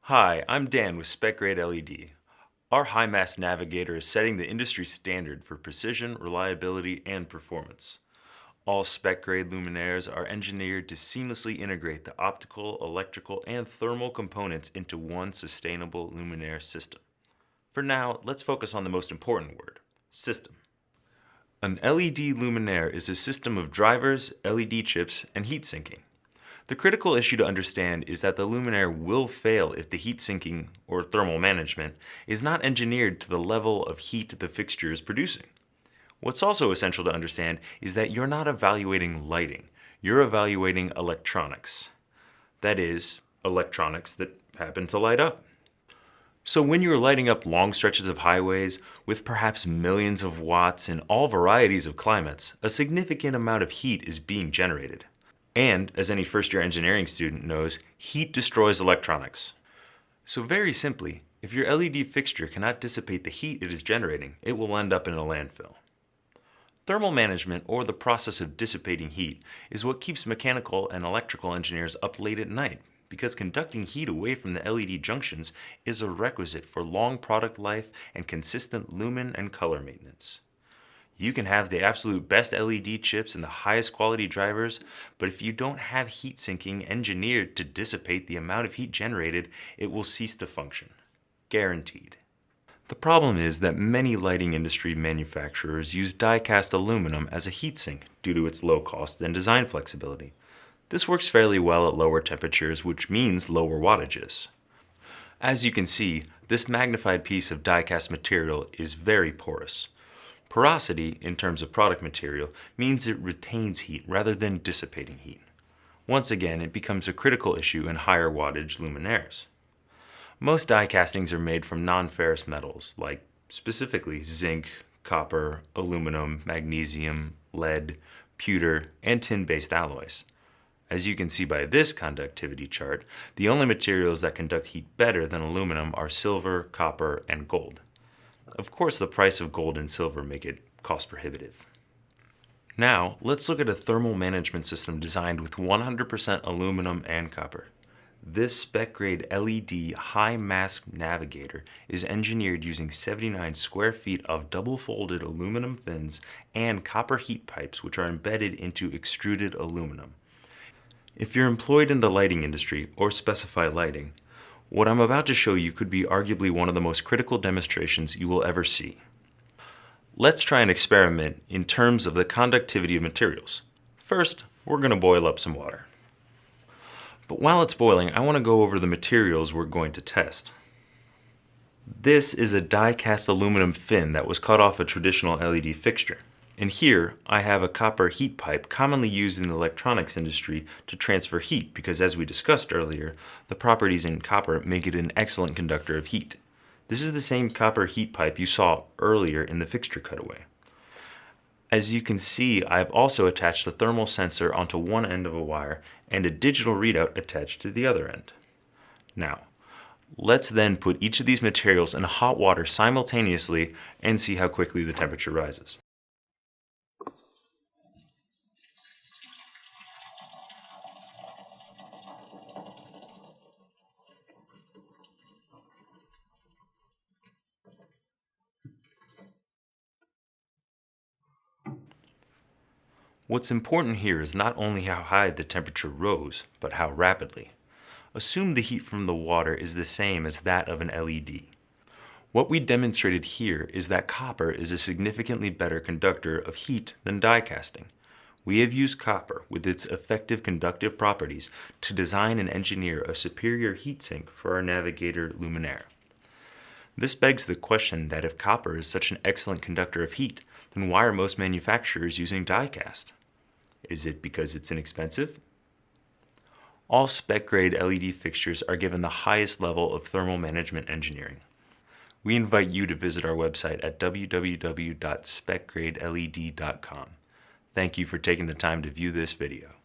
Hi, I'm Dan with SpecGrade LED. Our high-mass Navigator is setting the industry standard for precision, reliability, and performance. All SpecGrade luminaires are engineered to seamlessly integrate the optical, electrical, and thermal components into one sustainable luminaire system. For now, let's focus on the most important word, system. An LED luminaire is a system of drivers, LED chips, and heat sinking. The critical issue to understand is that the luminaire will fail if the heat sinking or thermal management is not engineered to the level of heat the fixture is producing. What's also essential to understand is that you're not evaluating lighting, you're evaluating electronics. That is, electronics that happen to light up. So when you're lighting up long stretches of highways with perhaps millions of watts in all varieties of climates, a significant amount of heat is being generated. And, as any first-year engineering student knows, heat destroys electronics. So very simply, if your LED fixture cannot dissipate the heat it is generating, it will end up in a landfill. Thermal management, or the process of dissipating heat, is what keeps mechanical and electrical engineers up late at night, because conducting heat away from the LED junctions is a requisite for long product life and consistent lumen and color maintenance. You can have the absolute best LED chips and the highest quality drivers, but if you don't have heat sinking engineered to dissipate the amount of heat generated, it will cease to function. Guaranteed. The problem is that many lighting industry manufacturers use die-cast aluminum as a heatsink due to its low cost and design flexibility. This works fairly well at lower temperatures, which means lower wattages. As you can see, this magnified piece of die-cast material is very porous. Porosity, in terms of product material, means it retains heat rather than dissipating heat. Once again, it becomes a critical issue in higher wattage luminaires. Most die castings are made from non-ferrous metals, like specifically zinc, copper, aluminum, magnesium, lead, pewter, and tin-based alloys. As you can see by this conductivity chart, the only materials that conduct heat better than aluminum are silver, copper, and gold. Of course, the price of gold and silver make it cost prohibitive. Now, let's look at a thermal management system designed with 100% aluminum and copper. This SpecGrade LED high-mass Navigator is engineered using 79 square feet of double-folded aluminum fins and copper heat pipes which are embedded into extruded aluminum. If you're employed in the lighting industry or specify lighting, what I'm about to show you could be arguably one of the most critical demonstrations you will ever see. Let's try an experiment in terms of the conductivity of materials. First, we're going to boil up some water. But while it's boiling, I want to go over the materials we're going to test. This is a die-cast aluminum fin that was cut off a traditional LED fixture. And here, I have a copper heat pipe commonly used in the electronics industry to transfer heat because, as we discussed earlier, the properties in copper make it an excellent conductor of heat. This is the same copper heat pipe you saw earlier in the fixture cutaway. As you can see, I've also attached a thermal sensor onto one end of a wire and a digital readout attached to the other end. Now, let's then put each of these materials in hot water simultaneously and see how quickly the temperature rises. What's important here is not only how high the temperature rose, but how rapidly. Assume the heat from the water is the same as that of an LED. What we demonstrated here is that copper is a significantly better conductor of heat than die casting. We have used copper with its effective conductive properties to design and engineer a superior heat sink for our Navigator luminaire. This begs the question that if copper is such an excellent conductor of heat, then why are most manufacturers using die cast? Is it because it's inexpensive? All SpecGrade LED fixtures are given the highest level of thermal management engineering. We invite you to visit our website at www.specgradeled.com. Thank you for taking the time to view this video.